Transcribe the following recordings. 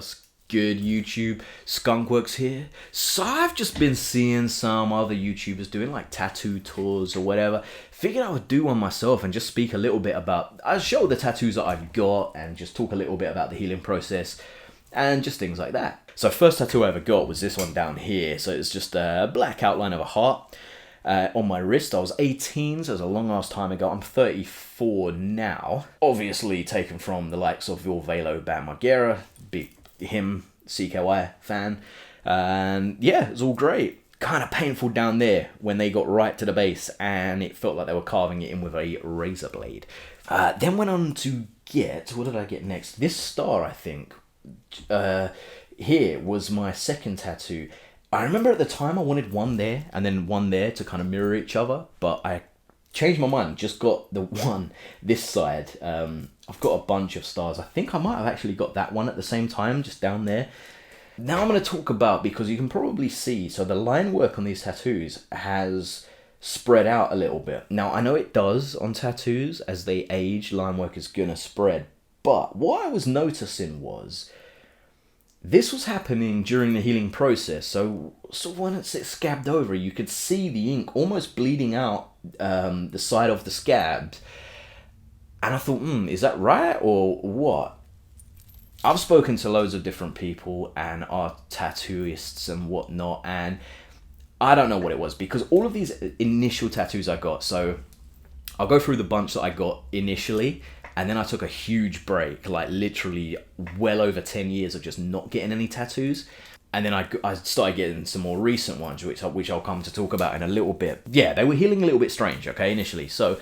What's good, YouTube? Skunkworks here. So I've just been seeing some other YouTubers doing like tattoo tours or whatever. Figured I would do one myself and just speak a little bit about, I'll show the tattoos that I've got and just talk a little bit about the healing process and just things like that. So first tattoo I ever got was this one down here. So it's just a black outline of a heart on my wrist. I was 18, so it was a long ass time ago. I'm 34 now. Obviously taken from the likes of Velo Bam Margera, big him CKY fan. And yeah, it was all great. Kind of painful down there when they got right to the base and it felt like they were carving it in with a razor blade. Then went on to get, what did I get next? This star, I think. Here was my second tattoo. I remember at the time I wanted one there and then one there to kind of mirror each other, but I changed my mind, just got the one this side. I've got a bunch of stars. I think I might have actually got that one at the same time, just down there. Now I'm going to talk about, because you can probably see, so the line work on these tattoos has spread out a little bit. Now I know it does on tattoos, as they age, line work is going to spread. But what I was noticing was, this was happening during the healing process. So when it scabbed over, you could see the ink almost bleeding out the side of the scab. And I thought, is that right or what? I've spoken to loads of different people and art tattooists and whatnot, and I don't know what it was, because all of these initial tattoos I got, so I'll go through the bunch that I got initially, and then I took a huge break, like literally well over 10 years of just not getting any tattoos. And then I started getting some more recent ones, which I'll come to talk about in a little bit. Yeah, they were healing a little bit strange, okay, initially. So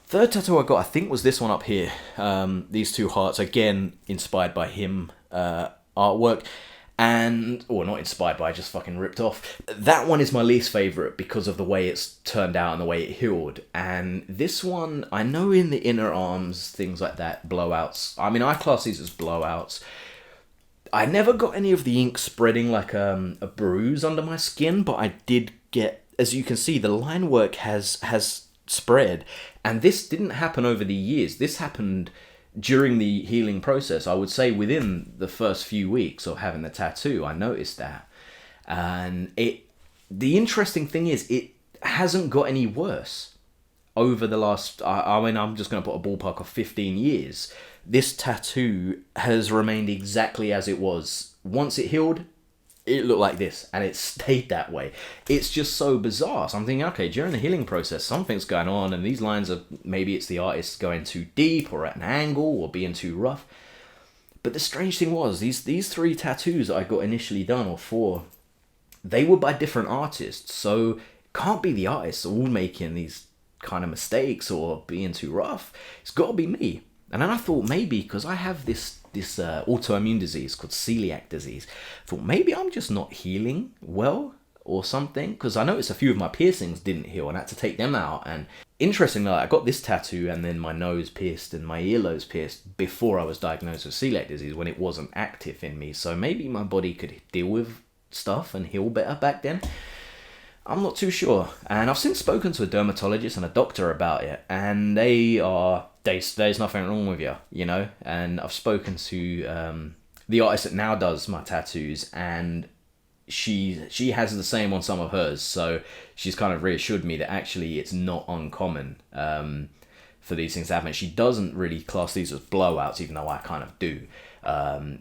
third tattoo I got, I think, was this one up here. These two hearts, again, inspired by him artwork. And, or not inspired by, just fucking ripped off. That one is my least favourite because of the way it's turned out and the way it healed. And this one, I know in the inner arms, things like that, blowouts. I mean, I class these as blowouts. I never got any of the ink spreading like a bruise under my skin, but I did get, as you can see, the line work has spread. And this didn't happen over the years. This happened during the healing process. I would say within the first few weeks of having the tattoo, I noticed that. And the interesting thing is, it hasn't got any worse over the last, I mean, I'm just going to put a ballpark of 15 years. This tattoo has remained exactly as it was. Once it healed, it looked like this, and it stayed that way. It's just so bizarre. So I'm thinking, okay, during the healing process, something's going on, and these lines are, maybe it's the artist going too deep, or at an angle, or being too rough. But the strange thing was, these three tattoos that I got initially done, or four, they were by different artists, so it can't be the artists all making these kind of mistakes, or being too rough. It's got to be me. And then I thought, maybe, because I have this autoimmune disease called celiac disease, I thought maybe I'm just not healing well or something, because I noticed a few of my piercings didn't heal and I had to take them out. And interestingly, I got this tattoo and then my nose pierced and my earlobes pierced before I was diagnosed with celiac disease, when it wasn't active in me. So maybe my body could deal with stuff and heal better back then. I'm not too sure. And I've since spoken to a dermatologist and a doctor about it, and there's nothing wrong with you, you know. And I've spoken to the artist that now does my tattoos, and she has the same on some of hers, so she's kind of reassured me that actually it's not uncommon for these things to happen. She doesn't really class these as blowouts, even though I kind of do.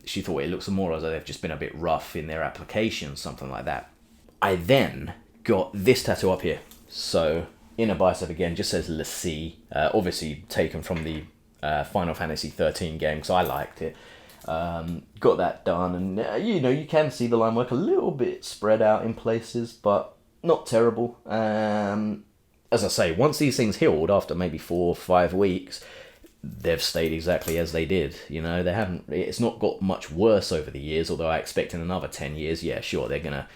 She thought it looks more as though they've just been a bit rough in their application, something like that. I then got this tattoo up here. So inner bicep again, just says Le C, obviously taken from the Final Fantasy 13 game, because I liked it. Got that done, and you know, you can see the line work a little bit spread out in places, but not terrible. As I say, once these things healed after maybe 4 or 5 weeks, they've stayed exactly as they did. You know, they haven't, it's not got much worse over the years, although I expect in another 10 years, yeah, sure, they're gonna,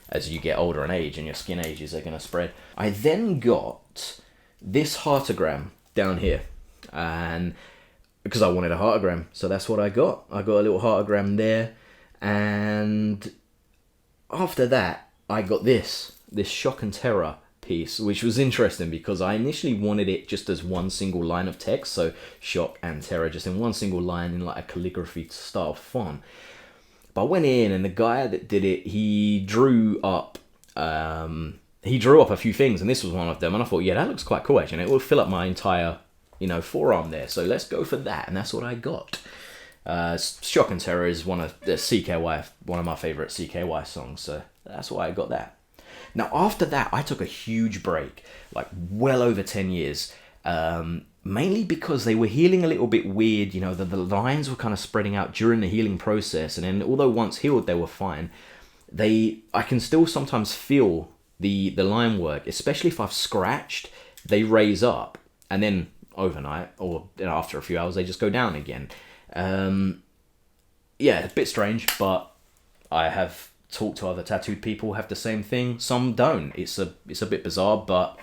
as you get older in age and your skin ages, they're going to spread. I then got this heartogram down here, and because I wanted a heartogram, so that's what I got. I got a little heartogram there, and after that, I got this shock and terror piece, which was interesting because I initially wanted it just as one single line of text, so shock and terror just in one single line in like a calligraphy style font. But I went in, and the guy that did it, he drew up a few things, and this was one of them. And I thought, yeah, that looks quite cool, actually. And it will fill up my entire, forearm there. So let's go for that, and that's what I got. Shock and Terror is one of my favorite CKY songs. So that's why I got that. Now after that, I took a huge break, like well over 10 years. Mainly because they were healing a little bit weird, the lines were kind of spreading out during the healing process, and then although once healed they were fine, I can still sometimes feel the line work, especially if I've scratched, they raise up, and then overnight or after a few hours they just go down again. Yeah, a bit strange, but I have talked to other tattooed people who have the same thing. Some don't. It's a bit bizarre, but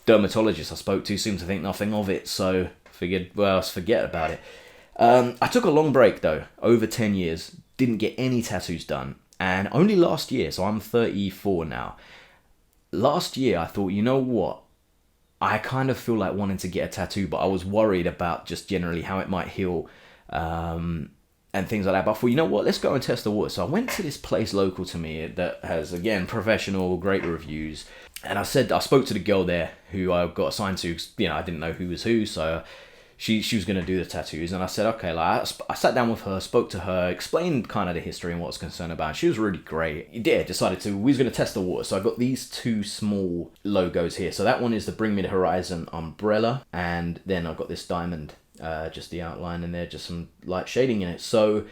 dermatologists I spoke to seem to think nothing of it, so figured, well, let's forget about it. I took a long break though, over 10 years, didn't get any tattoos done, and only last year, so I'm 34 now. Last year I thought, you know what, I kind of feel like wanting to get a tattoo, but I was worried about just generally how it might heal, and things like that. But I thought, you know what, let's go and test the water. So I went to this place local to me that has, again, professional, great reviews. And I spoke to the girl there who I got assigned to, I didn't know who was who. So she was going to do the tattoos. And I said, okay, I sat down with her, spoke to her, explained kind of the history and what I was concerned about. She was really great. Yeah, decided we was going to test the water. So I got these two small logos here. So that one is the Bring Me the Horizon umbrella. And then I've got this diamond, just the outline, and there, just some light shading in it. So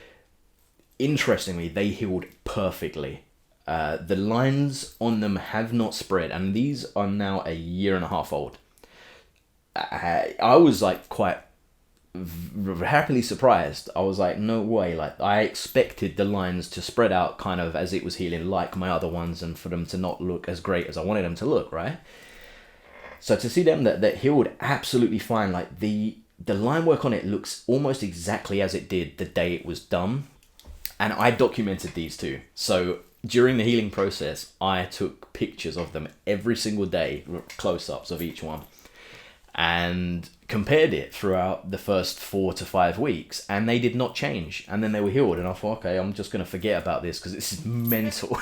interestingly, they healed perfectly. The lines on them have not spread, and these are now 1.5 years old. I was like quite happily surprised. I was like, no way. Like, I expected the lines to spread out kind of as it was healing, like my other ones, and for them to not look as great as I wanted them to look, right? So to see them that healed absolutely fine, like the line work on it looks almost exactly as it did the day it was done. And I documented these two. So during the healing process, I took pictures of them every single day, close-ups of each one, and compared it throughout the first 4 to 5 weeks, and they did not change. And then they were healed, and I thought, okay, I'm just going to forget about this because this is mental.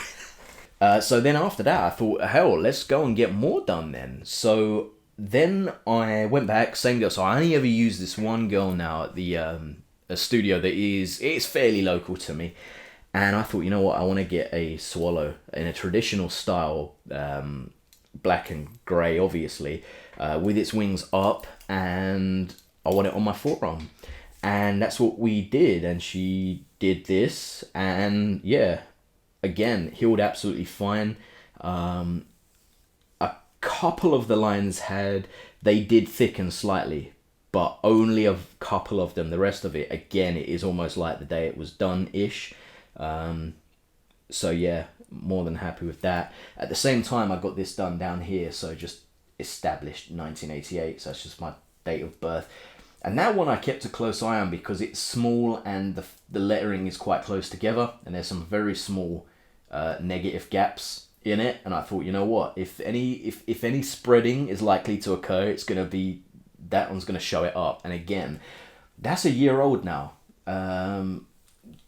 So then after that, I thought, hell, let's go and get more done then. So then I went back, same girl. So I only ever use this one girl now at a studio that is fairly local to me. And I thought, you know what, I want to get a swallow in a traditional style, black and grey, obviously, with its wings up, and I want it on my forearm. And that's what we did, and she did this, and yeah, again, healed absolutely fine. A couple of the lines they did thicken slightly, but only a couple of them. The rest of it, again, it is almost like the day it was done-ish. So yeah, more than happy with that. At the same time, I got this done down here, so just established 1988, so that's just my date of birth. And that one I kept a close eye on because it's small and the lettering is quite close together, and there's some very small negative gaps in it. And I thought, you know what, if any spreading is likely to occur, it's gonna be that one's gonna show it up. And again, that's 1 year old now.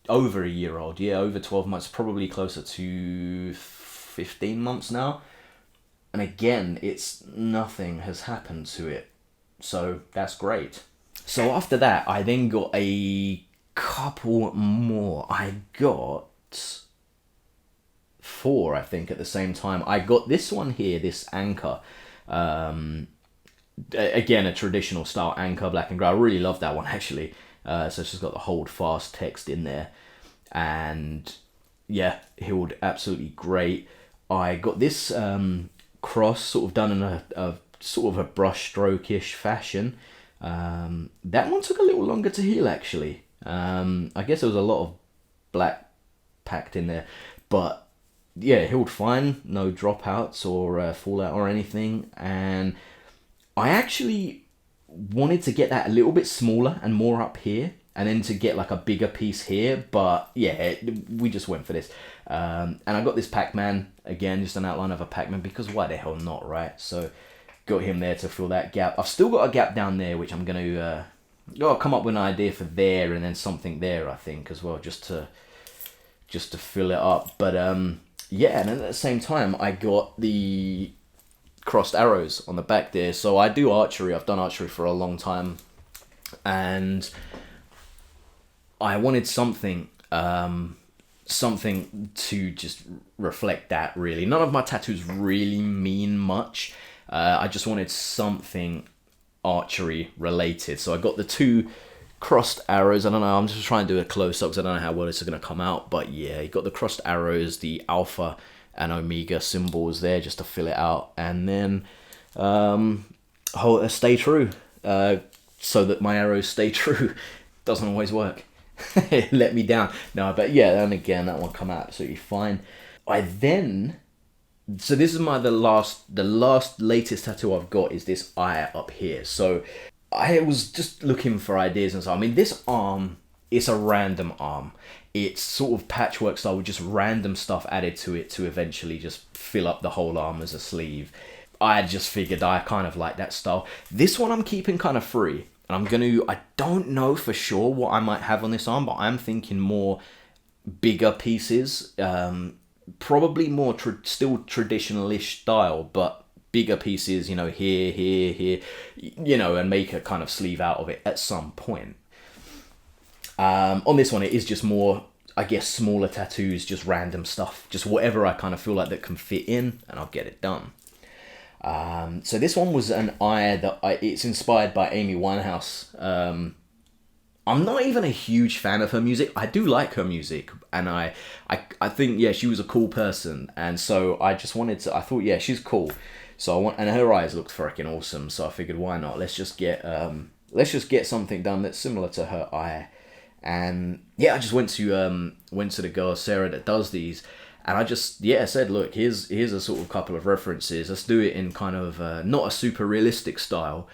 Over 1 year old, yeah, over 12 months, probably closer to 15 months now. And again, nothing has happened to it. So that's great. So after that, I then got a couple more. I got 4, I think, at the same time. I got this one here, this anchor. Again, a traditional style anchor, black and grey. I really love that one, actually. So it's just got the hold fast text in there, and yeah, healed absolutely great. I got this cross sort of done in a sort of a brush stroke-ish fashion. That one took a little longer to heal, actually. I guess there was a lot of black packed in there, but yeah, healed fine, no dropouts or fallout or anything. And I actually wanted to get that a little bit smaller and more up here, and then to get like a bigger piece here, but yeah, we just went for this. And I got this Pac-Man, again, just an outline of a Pac-Man, because why the hell not, right? So got him there to fill that gap. I've still got a gap down there, which I'm going to come up with an idea for there, and then something there, I think, as well, just to just to fill it up. But yeah, and at the same time, I got the crossed arrows on the back there. So I do archery. I've done archery for a long time, and I wanted something to just reflect that, really. None of my tattoos really mean much. I just wanted something archery related. So I got the 2 crossed arrows. I don't know, I'm just trying to do a close-up because I don't know how well this is going to come out. But yeah, you got the crossed arrows, the alpha and omega symbols there just to fill it out. And then stay true, so that my arrows stay true. Doesn't always work. It let me down. No, but yeah, then again, that one come out absolutely fine. So this is the latest tattoo I've got is this eye up here. So I was just looking for ideas and so. I mean, this arm, it's a random arm. It's sort of patchwork style with just random stuff added to it to eventually just fill up the whole arm as a sleeve. I just figured I kind of like that style. This one I'm keeping kind of free. And I don't know for sure what I might have on this arm, but I'm thinking more bigger pieces. Probably more still traditional-ish style, but bigger pieces, here, and make a kind of sleeve out of it at some point. On this one, it is just more, I guess, smaller tattoos, just random stuff, just whatever I kind of feel like that can fit in, and I'll get it done. So this one was an eye it's inspired by Amy Winehouse. I'm not even a huge fan of her music. I do like her music, and I think, yeah, she was a cool person, and so I thought, yeah, she's cool. So and her eyes looked freaking awesome. So I figured, why not? Let's just get something done that's similar to her eye. And yeah, I just went to the girl Sarah that does these. And I just, said, look, here's a sort of couple of references. Let's do it in kind of not a super realistic style.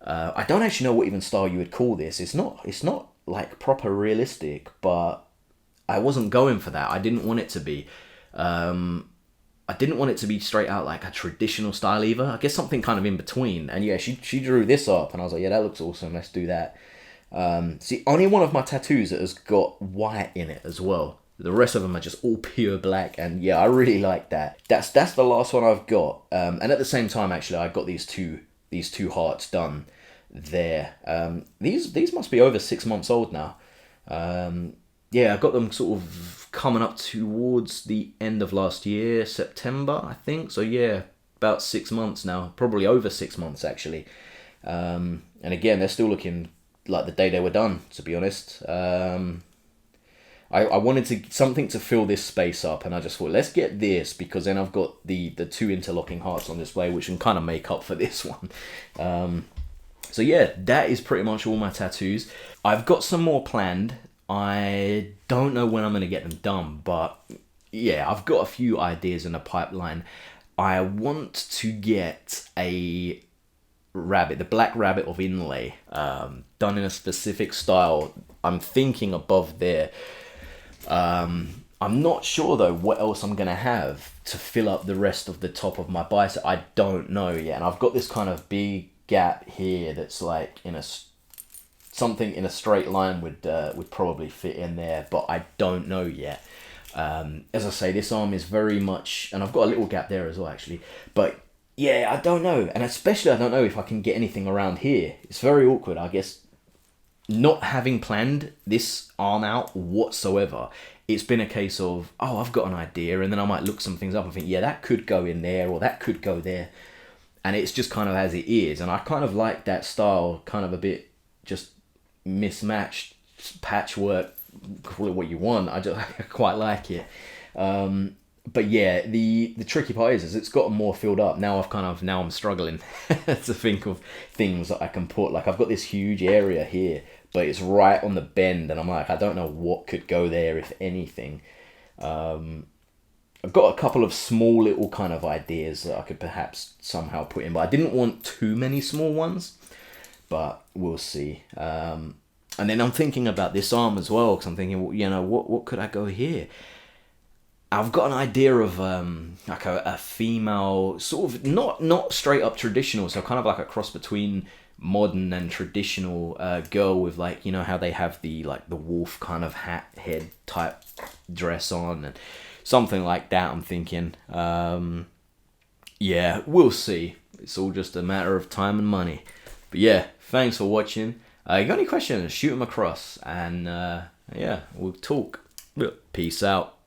I don't actually know what even style you would call this. It's not like proper realistic, but I wasn't going for that. I didn't want it to be. I didn't want it to be straight out like a traditional style either. I guess something kind of in between. And yeah, she drew this up, and I was like, yeah, that looks awesome. Let's do that. See, only one of my tattoos that has got white in it as well. The rest of them are just all pure black, and yeah, I really like that. That's the last one I've got. And at the same time, actually, I got these two hearts done there. These must be over 6 months old now. Yeah, I got them sort of coming up towards the end of last year, September, I think. So yeah, about 6 months now, probably over 6 months actually. And again, they're still looking like the day they were done, to be honest. I wanted something to fill this space up, and I just thought, let's get this, because then I've got the 2 interlocking hearts on display, which can kind of make up for this one. So yeah, that is pretty much all my tattoos. I've got some more planned. I don't know when I'm going to get them done, but yeah, I've got a few ideas in the pipeline. I want to get a rabbit, the black rabbit of inlay, done in a specific style. I'm thinking above there. I'm not sure though what else I'm gonna have to fill up the rest of the top of my bicep. I don't know yet, and I've got this kind of big gap here that's like something in a straight line would probably fit in there, but I don't know yet. As I say, this arm is very much, and I've got a little gap there as well actually, but yeah, I don't know, and especially I don't know if I can get anything around here. It's very awkward, I guess. Not having planned this arm out whatsoever, it's been a case of, oh, I've got an idea, and then I might look some things up and think, yeah, that could go in there, or that could go there, and it's just kind of as it is. And I kind of like that style, kind of a bit just mismatched, patchwork, call it what you want. I quite like it. But yeah, the tricky part is it's got more filled up. Now I'm struggling to think of things that I can put. Like, I've got this huge area here, but it's right on the bend, and I'm like, I don't know what could go there, if anything. I've got a couple of small little kind of ideas that I could perhaps somehow put in, but I didn't want too many small ones, but we'll see. And then I'm thinking about this arm as well, because I'm thinking, well, what could I go here? I've got an idea of like a female, sort of not straight up traditional, so kind of like a cross between modern and traditional girl with like, you know how they have the like the wolf kind of hat head type dress on, and something like that. I'm thinking, yeah, we'll see. It's all just a matter of time and money. But yeah, thanks for watching. You got any questions, shoot them across, and yeah, we'll talk. Peace out.